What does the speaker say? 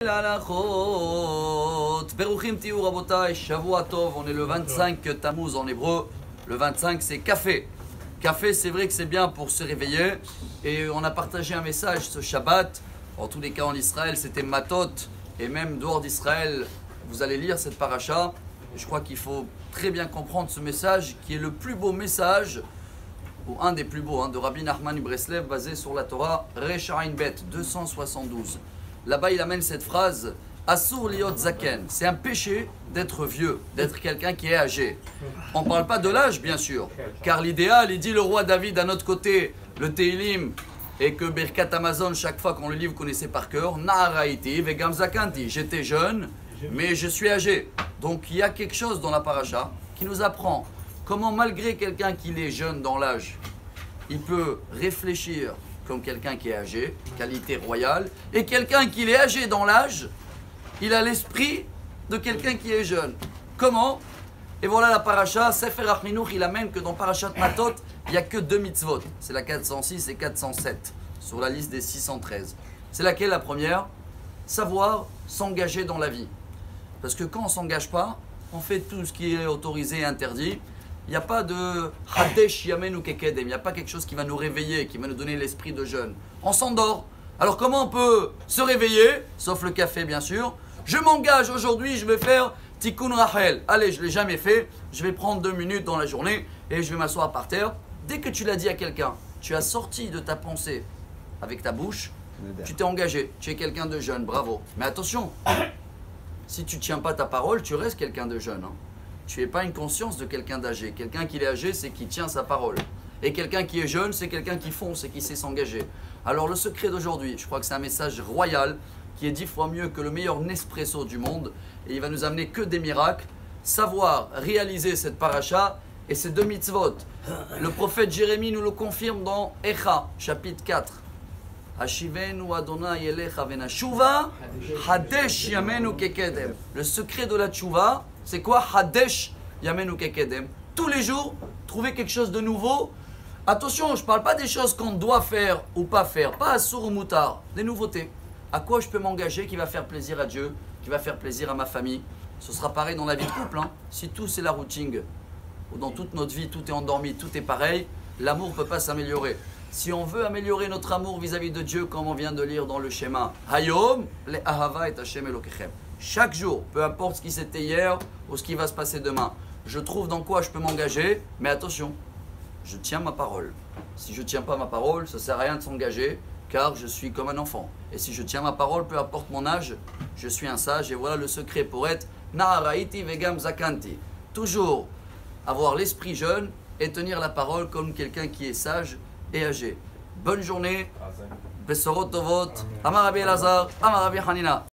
L'alachot. Beruchim tiou rabotai, Shavua Tov, on est le 25 Tammuz en hébreu. Le 25 c'est café. Café, c'est vrai que c'est bien pour se réveiller. Et on a partagé un message ce Shabbat. En tous les cas en Israël c'était Matot. Et même dehors d'Israël, vous allez lire cette paracha. Et je crois qu'il faut très bien comprendre ce message qui est le plus beau message, ou un des plus beaux, de Rabbi Nachman Breslev, basé sur la Torah, Resh Ain Bet 272. Là-bas, il amène cette phrase, Asur liot zaken. C'est un péché d'être vieux, d'être quelqu'un qui est âgé. On ne parle pas de l'âge, bien sûr, car l'idéal, il dit le roi David à notre côté, le Teilim, et que Birkat Amazon, chaque fois qu'on le lit, vous connaissez par cœur, Na'araiti vegam zakanti. J'étais jeune, mais je suis âgé. Donc il y a quelque chose dans la paracha qui nous apprend comment, malgré quelqu'un qui est jeune dans l'âge, il peut réfléchir comme quelqu'un qui est âgé, qualité royale, et quelqu'un qui est âgé dans l'âge, il a l'esprit de quelqu'un qui est jeune. Comment? Et voilà la paracha, Sefer Achminouch, il amène que dans Parashat Matot, il n'y a que 2 mitzvot. C'est la 406 et 407, sur la liste des 613. C'est laquelle la première? Savoir s'engager dans la vie. Parce que quand on ne s'engage pas, on fait tout ce qui est autorisé et interdit. Il n'y a pas de Hadesh Yamen ou Kekedem. Il n'y a pas quelque chose qui va nous réveiller, qui va nous donner l'esprit de jeune. On s'endort. Alors comment on peut se réveiller? Sauf le café, bien sûr. Je m'engage aujourd'hui, je vais faire Tikkun Rachel. Allez, je ne l'ai jamais fait. Je vais prendre 2 minutes dans la journée et je vais m'asseoir par terre. Dès que tu l'as dit à quelqu'un, tu as sorti de ta pensée avec ta bouche, tu t'es engagé. Tu es quelqu'un de jeune, bravo. Mais attention, si tu ne tiens pas ta parole, tu restes quelqu'un de jeune. Tu n'es pas une conscience de quelqu'un d'âgé. Quelqu'un qui est âgé, c'est qui tient sa parole. Et quelqu'un qui est jeune, c'est quelqu'un qui fonce et qui sait s'engager. Alors le secret d'aujourd'hui, je crois que c'est un message royal qui est 10 fois mieux que le meilleur Nespresso du monde. Et il va nous amener que des miracles. Savoir réaliser cette paracha et ces 2 mitzvot. Le prophète Jérémie nous le confirme dans Echa, chapitre 4. Hashivenu Adonai elecha venashuva, Hadesh yamenu kekedem. Le secret de la tchouva, c'est quoi? Hadesh yamenu kekedem. Tous les jours, trouver quelque chose de nouveau. Attention, je ne parle pas des choses qu'on doit faire ou pas faire, pas assour ou moutard, des nouveautés. À quoi je peux m'engager qui va faire plaisir à Dieu, qui va faire plaisir à ma famille? Ce sera pareil dans la vie de couple. Si tout c'est la routine, ou dans toute notre vie, tout est endormi, tout est pareil, l'amour ne peut pas s'améliorer. Si on veut améliorer notre amour vis-à-vis de Dieu, comme on vient de lire dans le schéma, Hayom, le Ahava et Hashem Elokechem. Chaque jour, peu importe ce qui s'était hier ou ce qui va se passer demain, je trouve dans quoi je peux m'engager, mais attention, je tiens ma parole. Si je ne tiens pas ma parole, ça ne sert à rien de s'engager, car je suis comme un enfant. Et si je tiens ma parole, peu importe mon âge, je suis un sage. Et voilà le secret pour être Na'araiti vegam zakanti. Toujours avoir l'esprit jeune et tenir la parole comme quelqu'un qui est sage et âgé. Bonne journée. Besorot tovot. Amar Rabbi Elazar, Amar Rabbi Hanina.